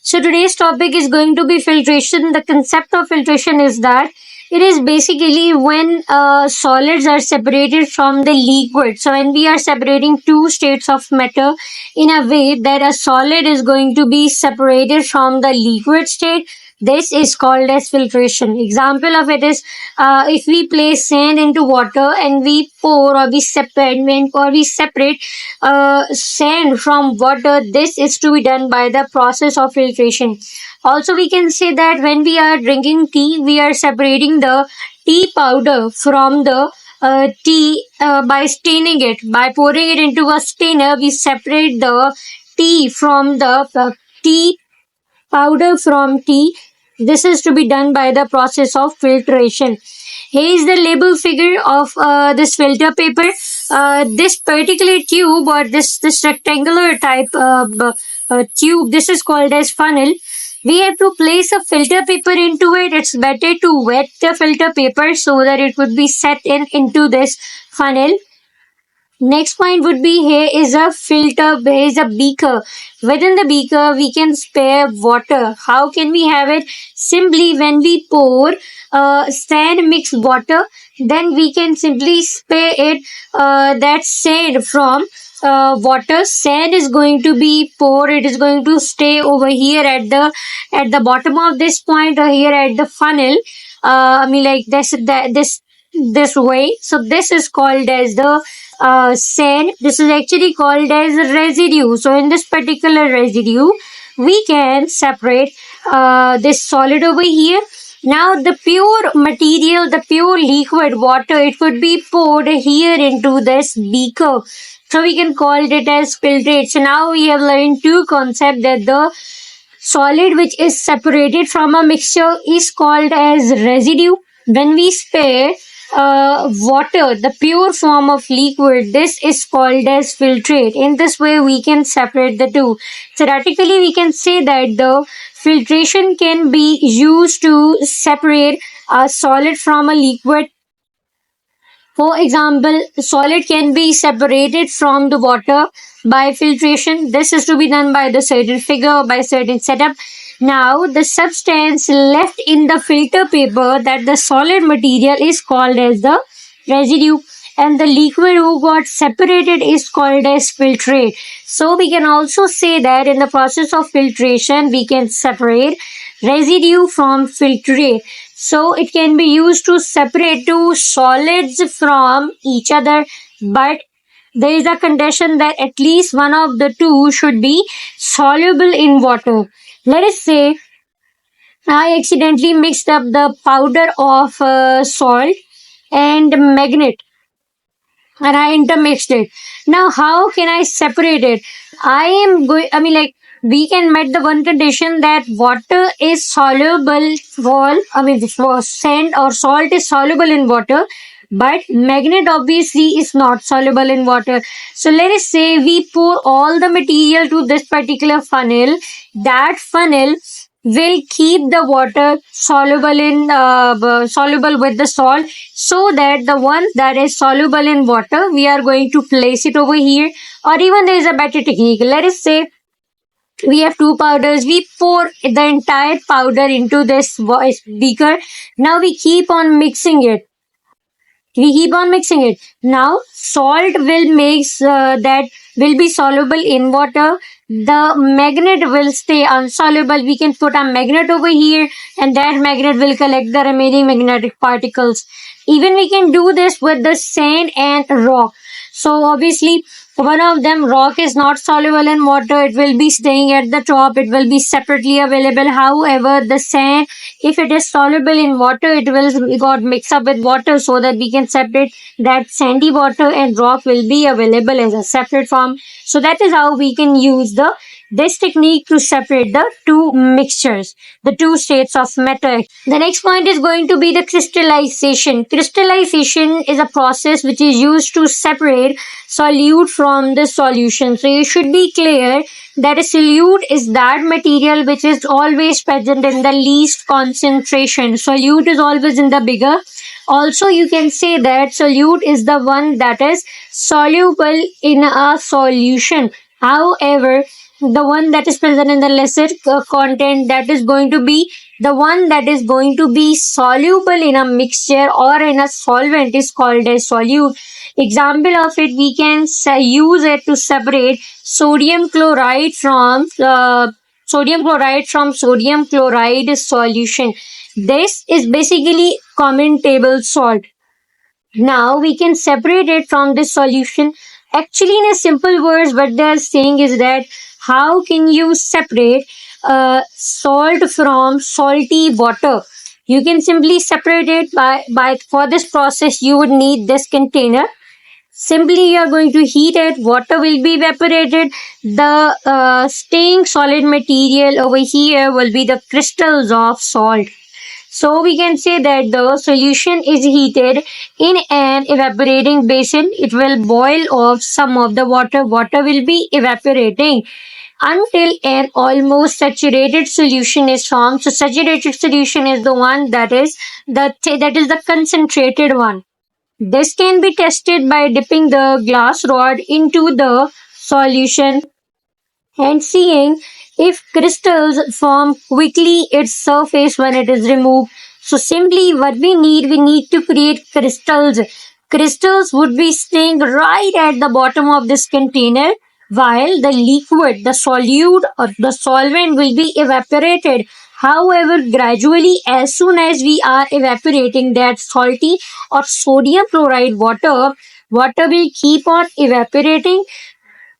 So today's topic is going to be filtration. The concept of filtration is that it is basically when solids are separated from the liquid. So when we are separating two states of matter in a way that a solid is going to be separated from the liquid state, this is called as filtration. Example of it is if we place sand into water and we pour or we separate sand from water. This is to be done by the process of filtration. Also, we can say that when we are drinking tea, we are separating the tea powder from the tea by staining it. By pouring it into a stainer, we separate the tea from the tea powder from tea. This is to be done by the process of filtration. Here is the label figure of this filter paper. This particular tube or this rectangular type tube, this is called as funnel. We have to place a filter paper into it. It's better to wet the filter paper so that it would be set into this funnel. Next point would be here is a filter, here is a beaker. Within the beaker, we can spare water. How can we have it? Simply when we pour sand mixed water, then we can simply spare it that sand from water. Sand is going to be poured. It is going to stay over here at the bottom of this point or here at the funnel. Like this way. So this is called as the sand. This is actually called as residue. So in this particular residue, we can separate this solid over here. Now the pure material, the pure liquid water, it would be poured here into this beaker. So we can call it as filtrate. So now we have learned two concepts, that the solid which is separated from a mixture is called as residue. When we spare water, the pure form of liquid, this is called as filtrate. In this way, we can separate the two. Theoretically, we can say that the filtration can be used to separate a solid from a liquid. For example, solid can be separated from the water by filtration. This is to be done by the certain figure, by certain setup. Now, the substance left in the filter paper, that the solid material, is called as the residue, and the liquid who got separated is called as filtrate. So we can also say that in the process of filtration, we can separate residue from filtrate. So it can be used to separate two solids from each other, but there is a condition that at least one of the two should be soluble in water. Let us say I accidentally mixed up the powder of salt and magnet, and I intermixed it. Now, how can I separate it? We can met the one condition that water is soluble for sand or salt is soluble in water, but magnet obviously is not soluble in water. So let us say we pour all the material to this particular funnel. That funnel will keep the water soluble with the salt, so that the one that is soluble in water, we are going to place it over here. Or even there is a better technique. Let us say we have two powders. We pour the entire powder into this beaker. Now we keep on mixing it. Now salt will be soluble in water. The magnet will stay unsoluble. We can put a magnet over here, and that magnet will collect the remaining magnetic particles. Even we can do this with the sand and rock. So obviously, one of them, rock, is not soluble in water. It will be staying at the top. It will be separately available. However, the sand, if it is soluble in water, it will got mixed up with water, so that we can separate that sandy water, and rock will be available as a separate form. So that is how we can use this technique to separate the two mixtures, the two states of matter. The next point is going to be the crystallization. Crystallization is a process which is used to separate solute from the solution. So you should be clear that a solute is that material which is always present in the least concentration. Solute is always in the bigger. Also, you can say that solute is the one that is soluble in a solution. However, the one that is present in the lesser content, that is going to be the one that is going to be soluble in a mixture or in a solvent is called as solute. Example of it, we can use it to separate sodium chloride from sodium chloride solution. This is basically common table salt. Now we can separate it from this solution. Actually, in a simple words, what they are saying is that how can you separate salt from salty water? You can simply separate it by for this process you would need this container. Simply you are going to heat it, water will be evaporated. The staying solid material over here will be the crystals of salt. So we can say that the solution is heated in an evaporating basin. It will boil off some of the water. Water will be evaporating until an almost saturated solution is formed. So saturated solution is the one that is the concentrated one. This can be tested by dipping the glass rod into the solution and seeing if crystals form quickly its surface when it is removed. So simply what we need to create crystals. Crystals would be staying right at the bottom of this container while the liquid, the solute or the solvent will be evaporated. However, gradually as soon as we are evaporating that salty or sodium chloride water, water will keep on evaporating.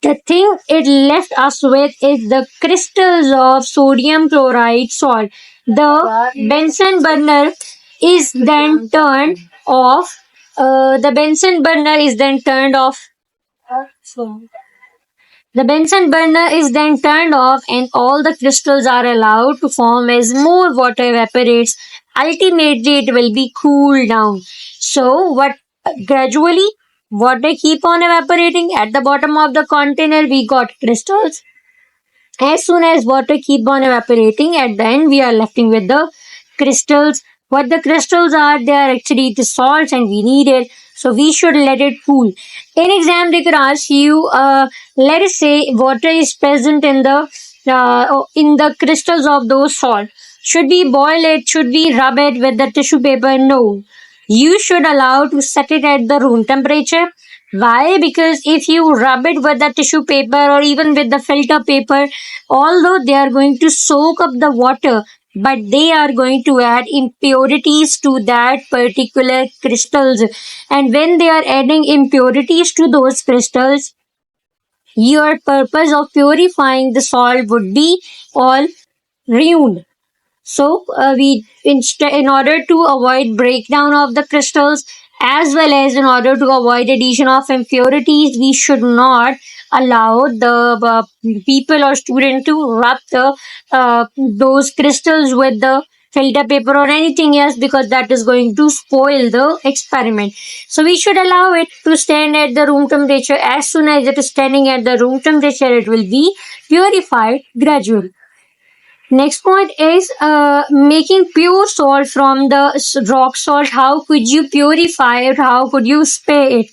The thing it left us with is the crystals of sodium chloride salt. The Bunsen burner is then turned off. The Bunsen burner is then turned off. The Bunsen burner is then turned off and all the crystals are allowed to form as more water evaporates. Ultimately, it will be cooled down. So, what gradually water keep on evaporating at the bottom of the container, we got crystals. As soon as water keep on evaporating, at the end we are left with the crystals. What the crystals are, they are actually the salts and we need it. So we should let it cool. In exam, they could ask you, let us say water is present in the crystals of those salt. Should we boil it? Should we rub it with the tissue paper? No. You should allow to set it at the room temperature. Why? Because if you rub it with the tissue paper or even with the filter paper, although they are going to soak up the water, but they are going to add impurities to that particular crystals. And when they are adding impurities to those crystals, your purpose of purifying the salt would be all ruined. So in order to avoid breakdown of the crystals as well as in order to avoid addition of impurities, we should not allow the people or student to rub those crystals with the filter paper or anything else because that is going to spoil the experiment. So we should allow it to stand at the room temperature. As soon as it is standing at the room temperature, it will be purified gradually. Next point is making pure salt from the rock salt. How could you purify it? How could you spare it?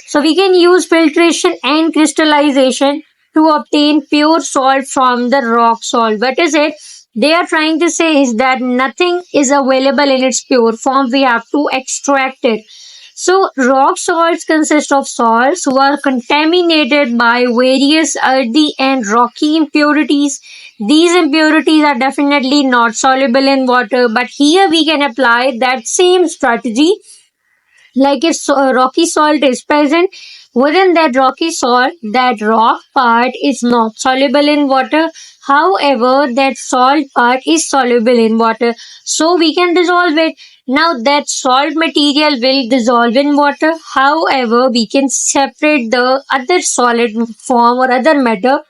So we can use filtration and crystallization to obtain pure salt from the rock salt. What is it? They are trying to say is that nothing is available in its pure form. We have to extract it. So, rock salts consist of salts who are contaminated by various earthy and rocky impurities. These impurities are definitely not soluble in water, but here we can apply that same strategy. Like if rocky salt is present, within that rocky salt, that rock part is not soluble in water. However, that salt part is soluble in water. So we can dissolve it. Now that salt material will dissolve in water. However, we can separate the other solid form or other matter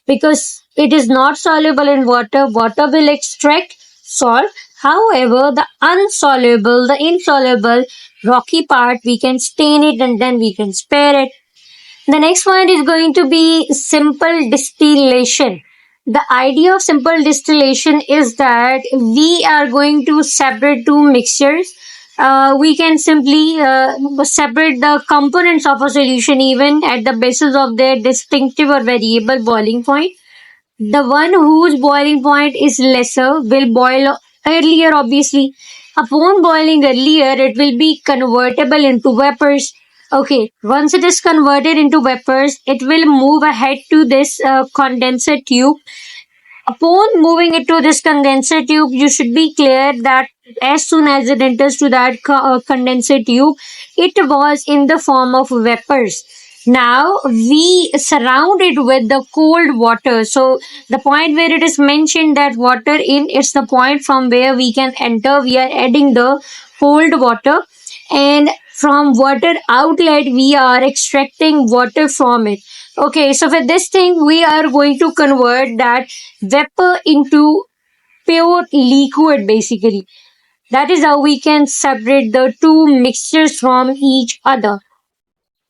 because it is not soluble in water. Water will extract salt. However, the insoluble rocky part, we can stain it and then we can spare it. The next point is going to be simple distillation. The idea of simple distillation is that we are going to separate two mixtures. We can simply separate the components of a solution even at the basis of their distinctive or variable boiling point. The one whose boiling point is lesser will boil earlier, obviously. Upon boiling earlier, it will be convertible into vapors. Okay, once it is converted into vapors, it will move ahead to this condenser tube. Upon moving it to this condenser tube, you should be clear that as soon as it enters to that condenser tube, it was in the form of vapors. Now we surround it with the cold water. So the point where it is mentioned that water in, it's the point from where we can enter. We are adding the cold water, and from water outlet we are extracting water from it. Okay, so for this thing we are going to convert that vapor into pure liquid basically. That is how we can separate the two mixtures from each other.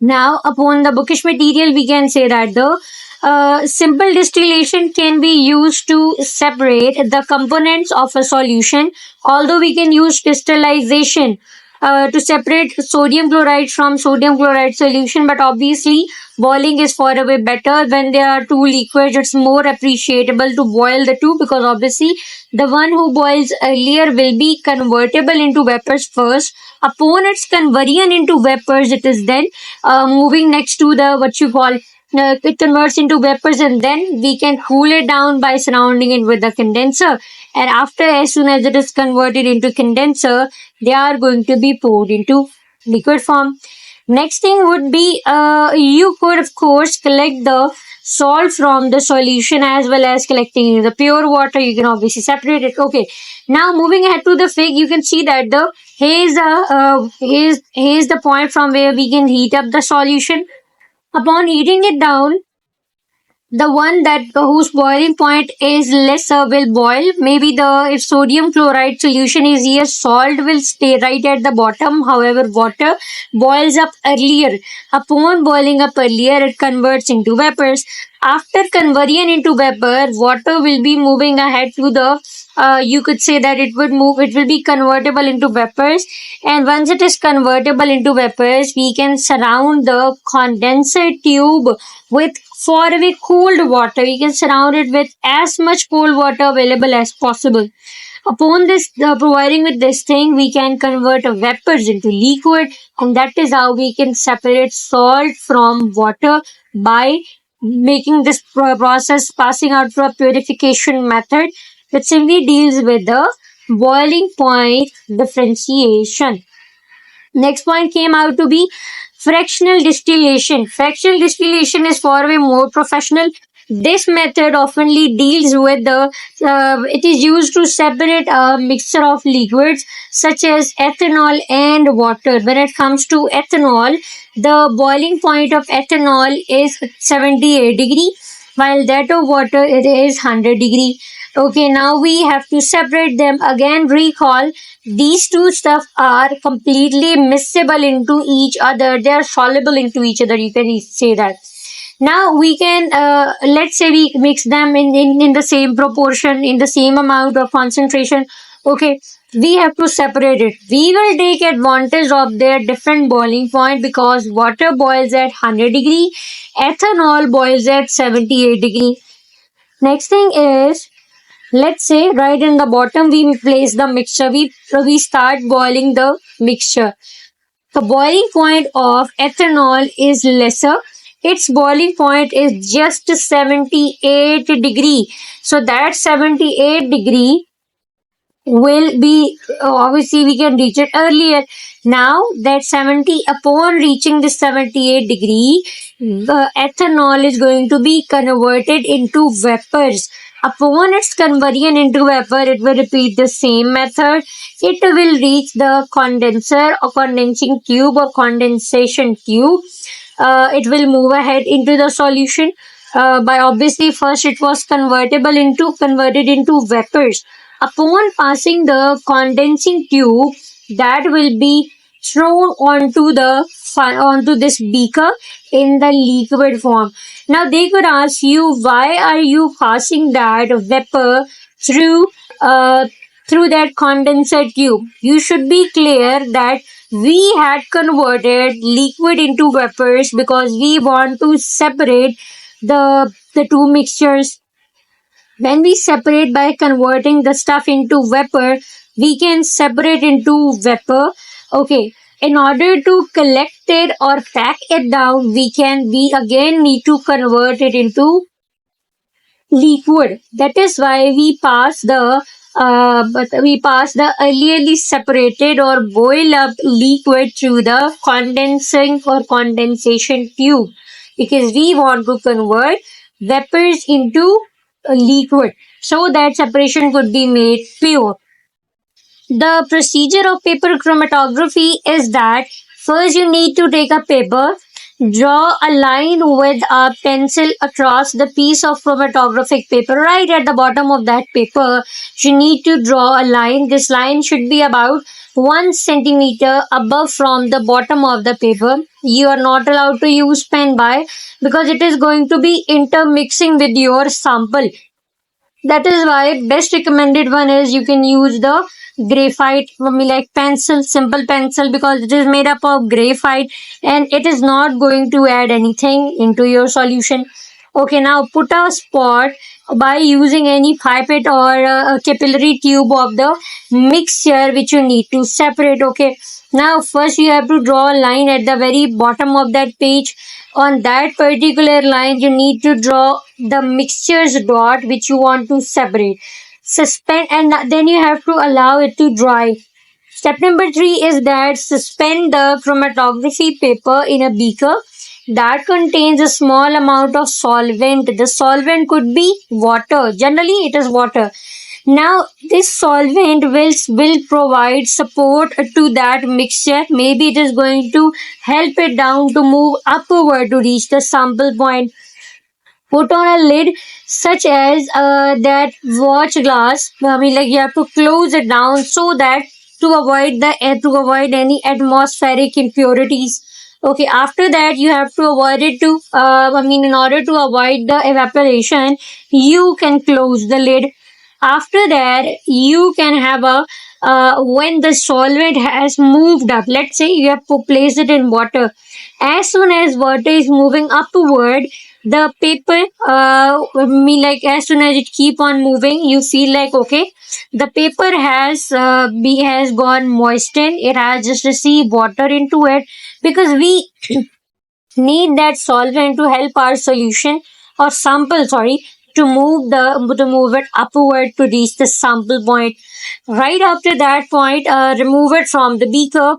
Now, upon the bookish material, we can say that the simple distillation can be used to separate the components of a solution, although we can use crystallization to separate sodium chloride from sodium chloride solution, but obviously boiling is far away better. When there are two liquids, it's more appreciable to boil the two, because obviously the one who boils earlier will be convertible into vapors first. Upon its conversion into vapors, it is then moving next to the what you call, it converts into vapors, and then we can cool it down by surrounding it with the condenser. And after, as soon as it is converted into condenser, they are going to be poured into liquid form. Next thing would be, you could of course collect the salt from the solution as well as collecting the pure water. You can obviously separate it. Okay, now moving ahead to the fig, you can see that the here's the point from where we can heat up the solution. Upon heating it down, the one that whose boiling point is lesser will boil. Maybe the if sodium chloride solution is here, salt will stay right at the bottom. However, water boils up earlier. Upon boiling up earlier, it converts into vapors. After conversion into vapor, water will be moving ahead to the, you could say that it will be convertible into vapors. And once it is convertible into vapors, we can surround the condenser tube with far away cold water. You can surround it with as much cold water available as possible. Upon this, providing with this thing, we can convert vapors into liquid, and that is how we can separate salt from water by making this process passing out through a purification method, which simply deals with the boiling point differentiation. Next point came out to be fractional distillation. Fractional distillation is far way more professional. This method oftenly deals with the, it is used to separate a mixture of liquids such as ethanol and water. When it comes to ethanol, the boiling point of ethanol is 78 degree, while that of water it is 100 degree. Okay, now we have to separate them. Again, recall, these two stuff are completely miscible into each other. They are soluble into each other. You can say that. Now we can, let's say we mix them in the same proportion, in the same amount of concentration. Okay, we have to separate it. We will take advantage of their different boiling point, because water boils at 100 degree, ethanol boils at 78 degree. Next thing is, let's say right in the bottom we place the mixture. We start boiling the mixture. The boiling point of ethanol is lesser. Its boiling point is just 78 degree. So that 78 degree will be, obviously we can reach it earlier. Now that 70, upon reaching the 78 degree, the ethanol is going to be converted into vapors. Upon its conversion into vapor, it will repeat the same method. It will reach the condenser or condensing tube or condensation tube. It will move ahead into the solution. By obviously first it was converted into vapors. Upon passing the condensing tube, that will be thrown onto this beaker in the liquid form. Now they could ask you, why are you passing that vapor through through that condenser tube? You should be clear that we had converted liquid into vapors because we want to separate the two mixtures. when we separate by converting the stuff into vapor, we can separate into vapor. Okay, in order to collect it or pack it down, we again need to convert it into liquid. That is why we pass the earlierly separated or boil up liquid through the condensing or condensation tube, because we want to convert vapors into a liquid so that separation could be made pure. The procedure of paper chromatography is that first you need to take a paper, draw a line with a pencil across the piece of chromatographic paper. Right at the bottom of that paper, you need to draw a line. This line should be about 1 centimeter above from the bottom of the paper. You are not allowed to use pen by, because it is going to be intermixing with your sample. That is why best recommended one is you can use the graphite, like pencil, simple pencil, because it is made up of graphite and it is not going to add anything into your solution. Okay, now put a spot by using any pipette or a capillary tube of the mixture which you need to separate. Okay, now first you have to draw a line at the very bottom of that page. On that particular line, you need to draw the mixtures dot which you want to separate. Suspend, and then you have to allow it to dry. Step number 3 is that suspend the chromatography paper in a beaker that contains a small amount of solvent. The solvent could be water. Generally, it is water. Now, this solvent will provide support to that mixture. Maybe it is going to help it down to move upward to reach the sample point. Put on a lid such as that watch glass. I mean, like you have to close it down so that to avoid any atmospheric impurities. Okay, after that you have to avoid it to in order to avoid the evaporation, you can close the lid. After that, you can have a when the solvent has moved up. Let's say you have to place it in water. As soon as water is moving upward, the paper, like as soon as it keep on moving, you feel like okay, the paper has gone moistened. It has just received water into it, because we need that solvent to help our solution or sample, sorry, to move it upward to reach the sample point. Right after that point, remove it from the beaker.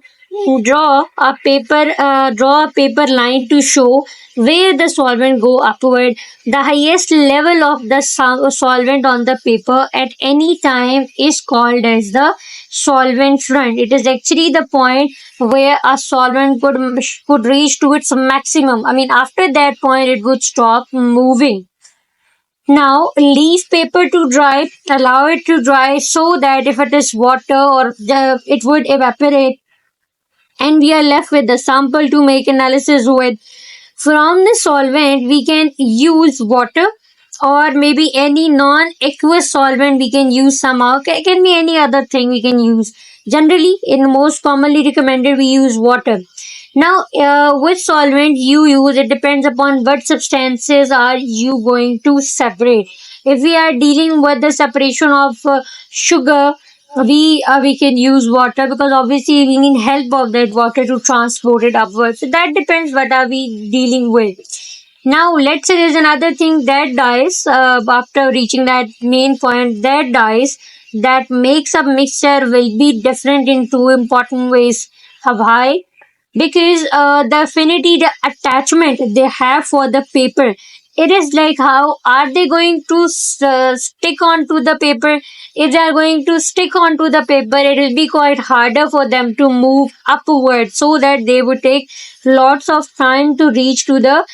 Draw a paper line to show where the solvent go upward. The highest level of the solvent on the paper at any time is called as the solvent front. It is actually the point where a solvent could reach to its maximum. I mean, after that point, it would stop moving. Now, leave paper to dry, allow it to dry so that if it is water or it would evaporate, and we are left with the sample to make analysis with. From the solvent, we can use water or maybe any non-aqueous solvent we can use somehow. Can be any other thing we can use. Generally, in most commonly recommended, we use water. Now, which solvent you use, it depends upon what substances are you going to separate. If we are dealing with the separation of sugar, we can use water, because obviously we need help of that water to transport it upwards. So that depends what are we dealing with. Now, let's say there's another thing that dies after reaching that main point. That dies that makes up mixture will be different in two important ways. Why? Because the affinity, the attachment they have for the paper, it is like how are they going to stick onto the paper. If they are going to stick onto the paper, it will be quite harder for them to move upward, so that they would take lots of time to reach to the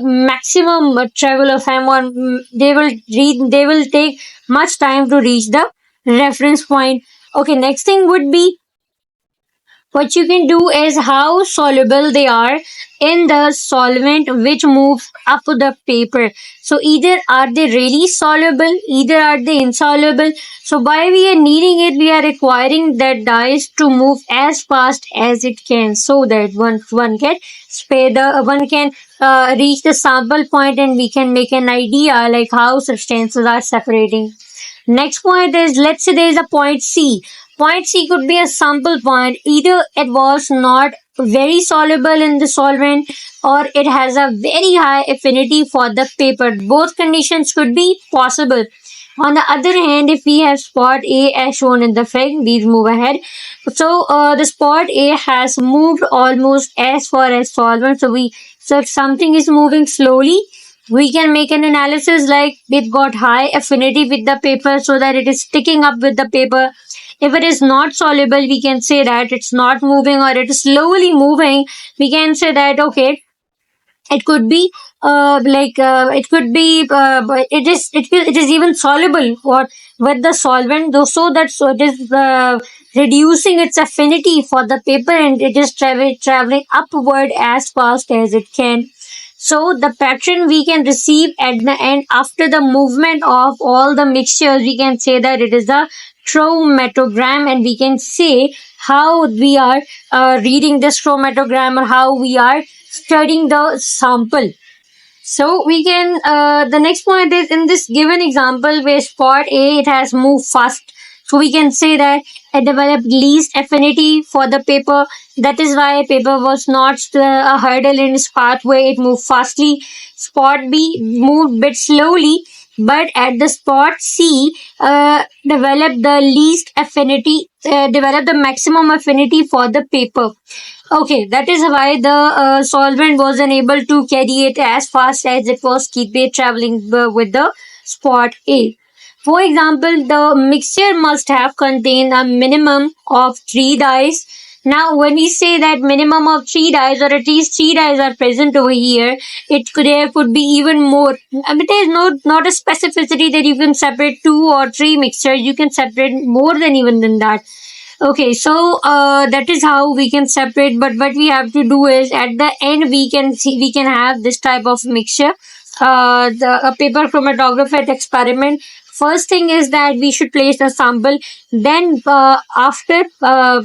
maximum travel of time, or they will take much time to reach the reference point. Okay, next thing would be what you can do is how soluble they are in the solvent which moves up the paper. So either are they really soluble, either are they insoluble. So why we are needing it, we are requiring that dyes to move as fast as it can, so that one can spare the one can reach the sample point, and we can make an idea like how substances are separating. Next point is, let's say there is a point C. Point C could be a sample point. Either it was not very soluble in the solvent, or it has a very high affinity for the paper. Both conditions could be possible. On the other hand, if we have spot A as shown in the fig, we move ahead. So the spot A has moved almost as far as solvent. So if something is moving slowly, we can make an analysis like it got high affinity with the paper, so that it is sticking up with the paper. If it is not soluble, we can say that it's not moving, or it is slowly moving. We can say that okay, it could be it could be but it is even soluble what with the solvent, though, so it is reducing its affinity for the paper, and it is traveling upward as fast as it can. So the pattern we can receive at the end after the movement of all the mixtures, we can say that it is a chromatogram, and we can say how we are reading this chromatogram, or how we are studying the sample. So we can, the next point is, in this given example where spot A, it has moved fast. So we can say that it developed least affinity for the paper. That is why paper was not a hurdle in its pathway. It moved fastly. Spot B moved bit slowly, but at the spot C, developed the least affinity, developed the maximum affinity for the paper. Okay, that is why the solvent wasn't able to carry it as fast as it was keep it traveling with the spot A. For example, the mixture must have contained a minimum of 3 dyes. Now, when we say that minimum of 3 dyes, or at least 3 dyes are present over here, there could be even more. I mean, there is not a specificity that you can separate 2 or 3 mixtures. You can separate more than even than that. Okay, so that is how we can separate. But what we have to do is, at the end we can have this type of mixture. A paper chromatography experiment. First thing is that we should place the sample. Then after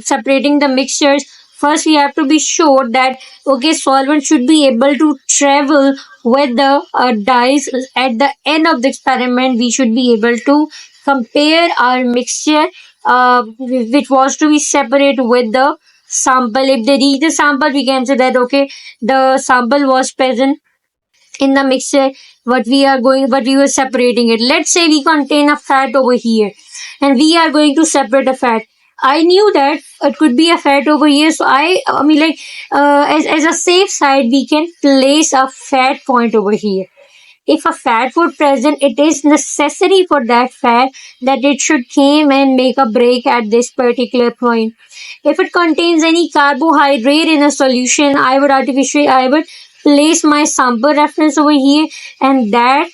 separating the mixtures, first we have to be sure that okay, solvent should be able to travel with the dyes. At the end of the experiment, we should be able to compare our mixture which was to be separate with the sample. If they reach the sample, we can say that okay, the sample was present in the mixture what we were separating it. Let's say we contain a fat over here, and we are going to separate a fat. I knew that it could be a fat over here, so I mean, like, as a safe side, we can place a fat point over here. If a fat would present, it is necessary for that fat that it should came and make a break at this particular point. If it contains any carbohydrate in a solution, I would place my sample reference over here, and that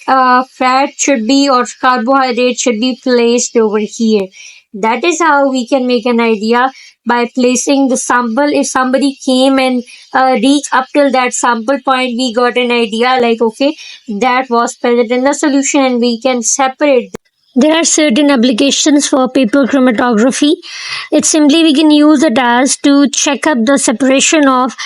fat should be, or carbohydrate should be placed over here. That is how we can make an idea by placing the sample. If somebody came and reached up till that sample point, we got an idea like okay, that was present in the solution, and we can separate. There are certain applications for paper chromatography. It's simply we can use it as to check up the separation of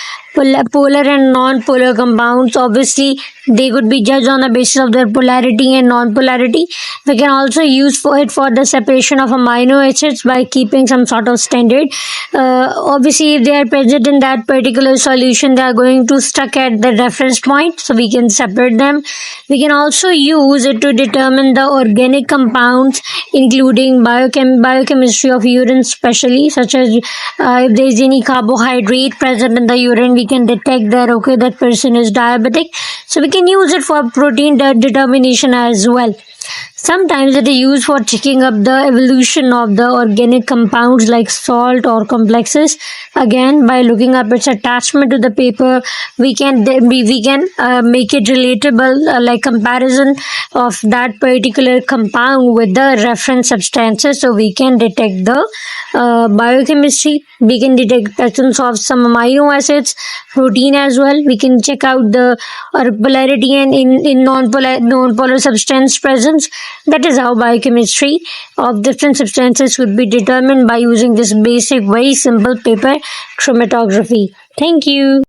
polar and non-polar compounds. Obviously, they could be judged on the basis of their polarity and non-polarity. We can also use for the separation of amino acids by keeping some sort of standard. Obviously, if they are present in that particular solution, they are going to stuck at the reference point, so we can separate them. We can also use it to determine the organic compounds, including biochemistry of urine, especially such as if there is any carbohydrate present in the urine, we can detect that okay, that person is diabetic. So we can use it for protein determination as well. Sometimes it is used for checking up the evolution of the organic compounds like salt or complexes. Again, by looking up its attachment to the paper, we can make it relatable, like comparison of that particular compound with the reference substances. So we can detect the biochemistry. We can detect presence of some amino acids, protein as well. We can check out the polarity and in non-polar substance presence. That is how biochemistry of different substances could be determined by using this basic, very simple paper chromatography. Thank you.